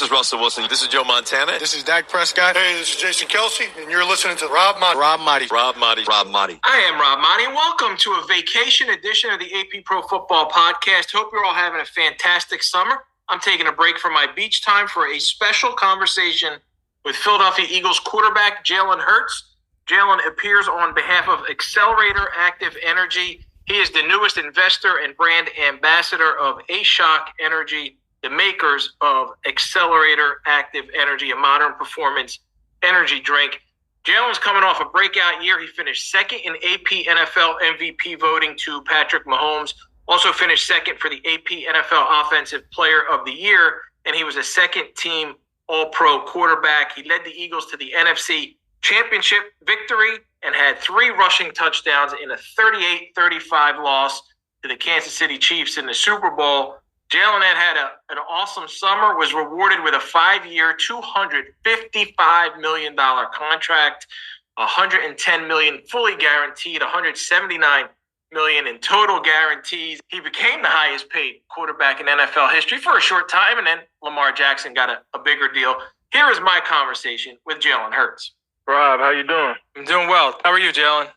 This is Russell Wilson. This is Joe Montana. This is Dak Prescott. Hey, this is Jason Kelsey, and you're listening to Rob Maaddi. Rob Maaddi. I am Rob Maaddi, and welcome to a vacation edition of the AP Pro Football Podcast. Hope you're all having a fantastic summer. I'm taking a break from my beach time for a special conversation with Philadelphia Eagles quarterback Jalen Hurts. Jalen appears on behalf of Accelerator Active Energy. He is the newest investor and brand ambassador of A-Shock Energy, the makers of Accelerator Active Energy, a modern performance energy drink. Jalen's coming off a breakout year. He finished second in AP NFL MVP voting to Patrick Mahomes. Also finished second for the AP NFL Offensive Player of the Year, and he was a second-team All-Pro quarterback. He led the Eagles to the NFC Championship victory and had 3 rushing touchdowns in a 38-35 loss to the Kansas City Chiefs in the Super Bowl. Jalen had an awesome summer, was rewarded with a 5-year, $255 million contract, $110 million fully guaranteed, $179 million in total guarantees. He became the highest paid quarterback in NFL history for a short time, and then Lamar Jackson got a bigger deal. Here is my conversation with Jalen Hurts. Rob, how you doing? I'm doing well. How are you, Jalen?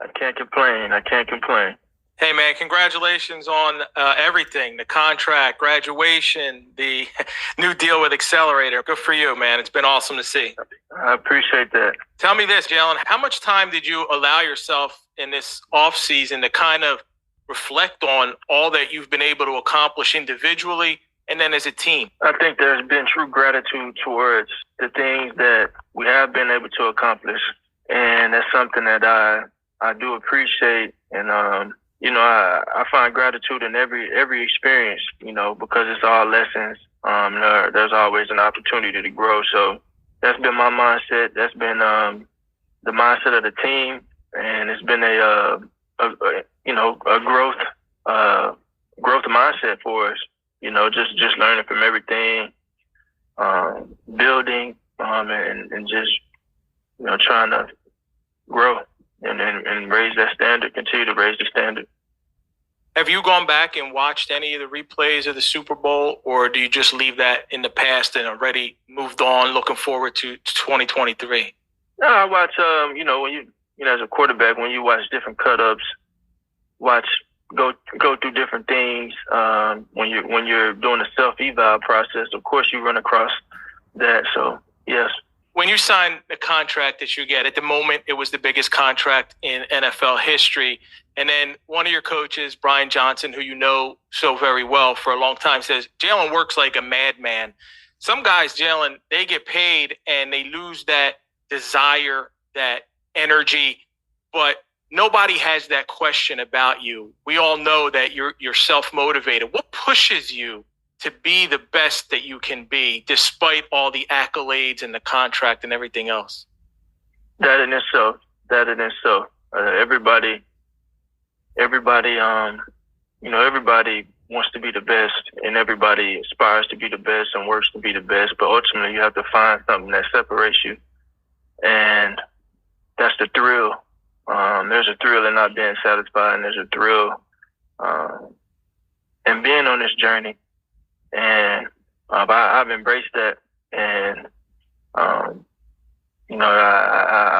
I can't complain. Hey, man, congratulations on everything, the contract, graduation, the new deal with Accelerator. Good for you, man. It's been awesome to see. I appreciate that. Tell me this, Jalen, how much time did you allow yourself in this offseason to kind of reflect on all that you've been able to accomplish individually and then as a team? I think there's been true gratitude towards the things that we have been able to accomplish, and that's something that I do appreciate. And I find gratitude in every experience, because it's all lessons. There's always an opportunity to grow. So that's been my mindset. That's been the mindset of the team, and it's been a growth mindset for us. Just learning from everything, building, and just trying to grow and raise that standard, continue to raise the standard. Have you gone back and watched any of the replays of the Super Bowl, or do you just leave that in the past and already moved on, looking forward to 2023? No, I watch, when you as a quarterback, when you watch different cut-ups, go through different things. When you're doing a self-eval process, of course you run across that. So, yes. When you sign the contract that you get, at the moment, it was the biggest contract in NFL history. And then one of your coaches, Brian Johnson, who you know so very well for a long time, says, Jalen works like a madman. Some guys, Jalen, they get paid and they lose that desire, that energy, but nobody has that question about you. We all know that you're self-motivated. What pushes you to be the best that you can be, despite all the accolades and the contract and everything else? That in itself. Everybody wants to be the best, and everybody aspires to be the best and works to be the best. But ultimately, you have to find something that separates you, and that's the thrill. There's a thrill in not being satisfied, and there's a thrill in being on this journey. And I've embraced that, and I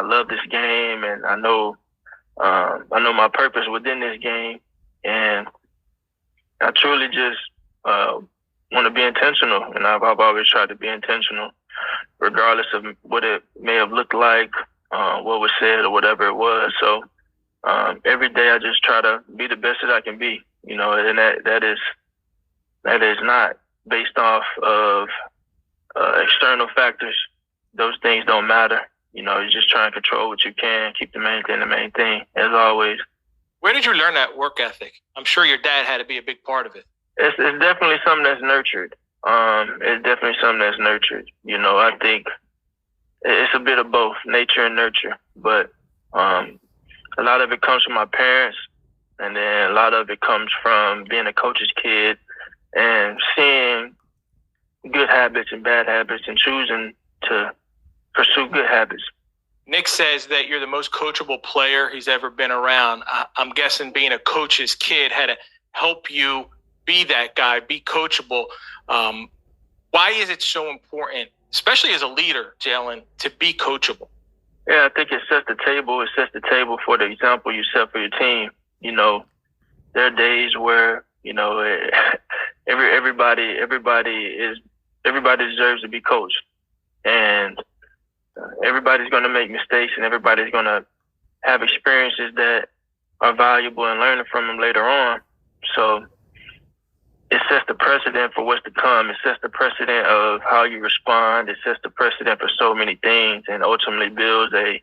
love this game, and I know my purpose within this game, and I truly just want to be intentional, and I've always tried to be intentional, regardless of what it may have looked like, what was said, or whatever it was. So every day I just try to be the best that I can be, and that is not based off of external factors. Those things don't matter. You just try and control what you can, keep the main thing, as always. Where did you learn that work ethic? I'm sure your dad had to be a big part of it. It's definitely something that's nurtured. I think it's a bit of both, nature and nurture. But a lot of it comes from my parents, and then a lot of it comes from being a coach's kid and seeing good habits and bad habits and choosing to pursue good habits. Nick says that you're the most coachable player he's ever been around. I'm guessing being a coach's kid had to help you be that guy, be coachable. Why is it so important, especially as a leader, Jalen, to be coachable? Yeah, I think it sets the table. It sets the table for the example you set for your team. You know, there are days where, you know, everybody deserves to be coached, and everybody's going to make mistakes, and everybody's going to have experiences that are valuable and learning from them later on. So it sets the precedent for what's to come. It sets the precedent of how you respond. It sets the precedent for so many things, and ultimately builds it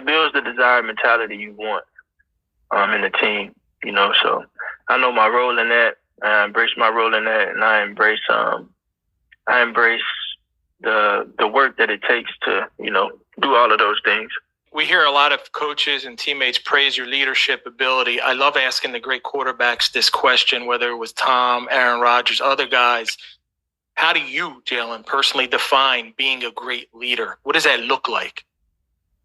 builds the desired mentality you want in the team. You know, so I know my role in that. I embrace my role in that, and I embrace the work that it takes to, you know, do all of those things. We hear a lot of coaches and teammates praise your leadership ability. I love asking the great quarterbacks this question, whether it was Tom, Aaron Rodgers, other guys. How do you, Jalen, personally define being a great leader? What does that look like?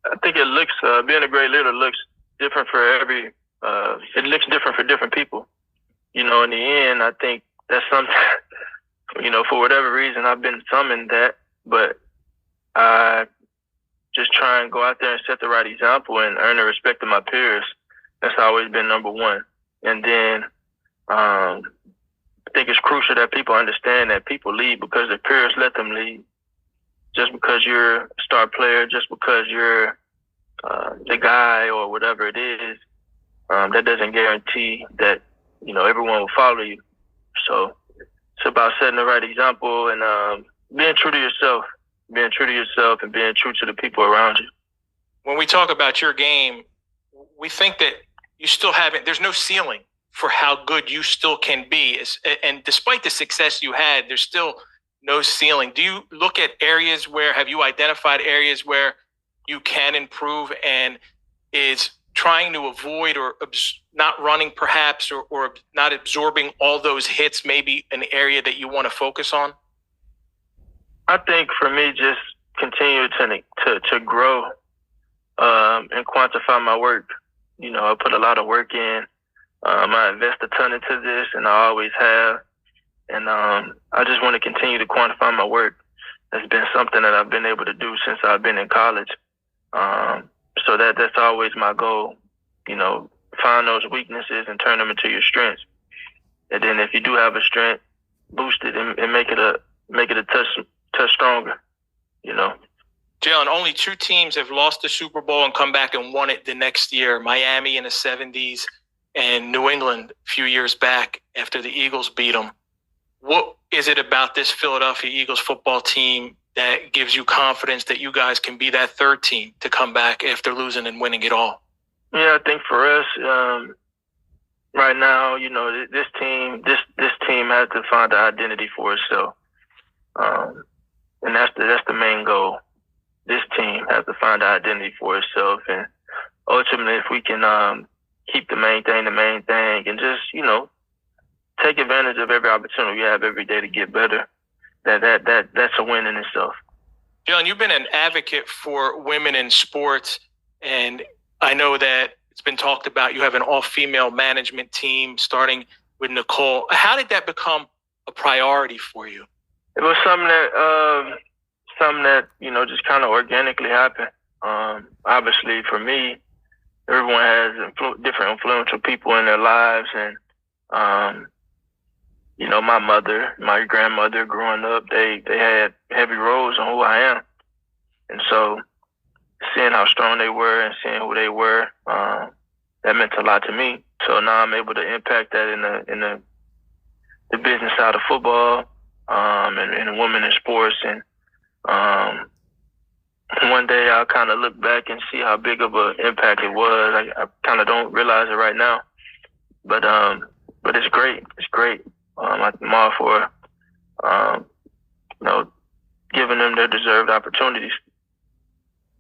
I think it looks, being a great leader looks different for it looks different for different people. You know, in the end, I think that's something, you know, for whatever reason, I've been summoned that, but I just try and go out there and set the right example and earn the respect of my peers. That's always been number one. And then I think it's crucial that people understand that people lead because their peers let them lead. Just because you're a star player, just because you're the guy or whatever it is, that doesn't guarantee that, you know, everyone will follow you. So it's about setting the right example and being true to yourself. Being true to yourself and being true to the people around you. When we talk about your game, we think that you still haven't, there's no ceiling for how good you still can be. And despite the success you had, there's still no ceiling. Do you look at areas have you identified areas where you can improve, and is trying to avoid or not running perhaps or not absorbing all those hits maybe an area that you want to focus on? I think for me, just continue to grow and quantify my work. You know, I put a lot of work in. I invest a ton into this, and I always have. And I just want to continue to quantify my work. That's been something that I've been able to do since I've been in college. So that's always my goal. You know, find those weaknesses and turn them into your strengths. And then if you do have a strength, boost it and make it a touch stronger, you know. Jalen, only 2 teams have lost the Super Bowl and come back and won it the next year. Miami in the 70s and New England a few years back after the Eagles beat them. What is it about this Philadelphia Eagles football team that gives you confidence that you guys can be that third team to come back after losing and winning it all? Yeah, I think for us, right now, you know, this team has to find the identity for itself. And that's the main goal. This team has to find the identity for itself, and ultimately, if we can keep the main thing, and just, you know, take advantage of every opportunity we have every day to get better, that's a win in itself. Jalen, you've been an advocate for women in sports, and I know that it's been talked about. You have an all-female management team starting with Nicole. How did that become a priority for you? It was something that you know, just kind of organically happened. Obviously, for me, everyone has different influential people in their lives, and you know, my mother, my grandmother, growing up, they had heavy roles on who I am, and so seeing how strong they were and seeing who they were, that meant a lot to me. So now I'm able to impact that in the business side of football. And women in sports, and one day I'll kind of look back and see how big of an impact it was. I kind of don't realize it right now, but it's great. It's great. I'm all for you know, giving them their deserved opportunities.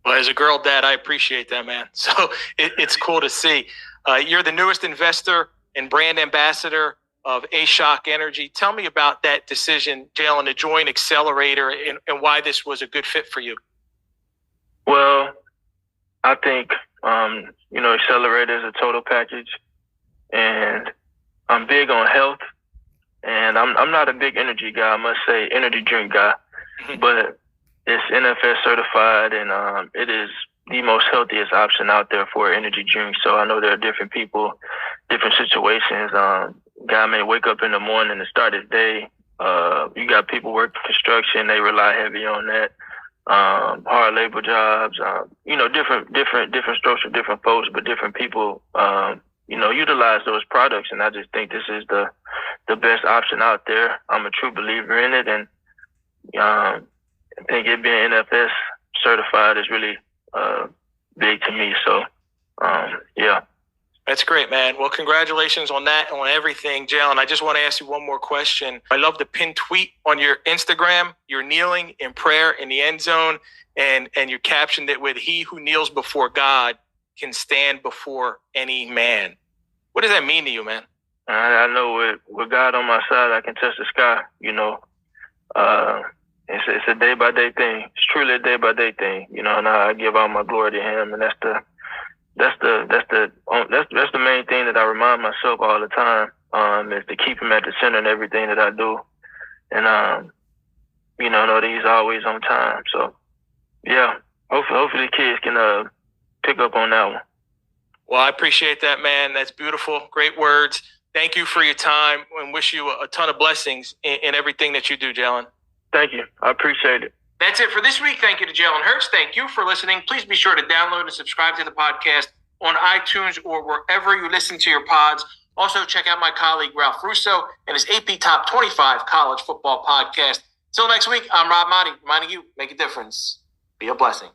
Well, as a girl dad, I appreciate that, man. So it's cool to see. You're the newest investor and brand ambassador of A-Shock Energy. Tell me about that decision, Jalen, to join Accelerator and why this was a good fit for you. Well, I think, you know, Accelerator is a total package, and I'm big on health. And I'm not a big energy guy, I must say, energy drink guy, but it's NFS certified, and it is the most healthiest option out there for energy drink. So I know there are different people, different situations. Guy may wake up in the morning and start his day. You got people working construction; they rely heavy on that. Hard labor jobs, different strokes for different folks, but different people, utilize those products. And I just think this is the best option out there. I'm a true believer in it, and I think it being NFS certified is really big to me. So, yeah. That's great, man. Well, congratulations on that and on everything, Jalen. I just want to ask you one more question. I love the pinned tweet on your Instagram. You're kneeling in prayer in the end zone, and you captioned it with, "He who kneels before God can stand before any man." What does that mean to you, man? I know with God on my side, I can touch the sky. It's a day by day thing. It's truly a day by day thing. And I give all my glory to Him, and that's the main thing that I remind myself all the time. Is to keep Him at the center in everything that I do, and know that He's always on time. So, yeah, hopefully the kids can pick up on that one. Well, I appreciate that, man. That's beautiful. Great words. Thank you for your time, and wish you a ton of blessings in everything that you do, Jalen. Thank you. I appreciate it. That's it for this week. Thank you to Jalen Hurts. Thank you for listening. Please be sure to download and subscribe to the podcast on iTunes or wherever you listen to your pods. Also, check out my colleague Ralph Russo and his AP Top 25 College Football Podcast. Till next week, I'm Rob Maaddi, reminding you, make a difference. Be a blessing.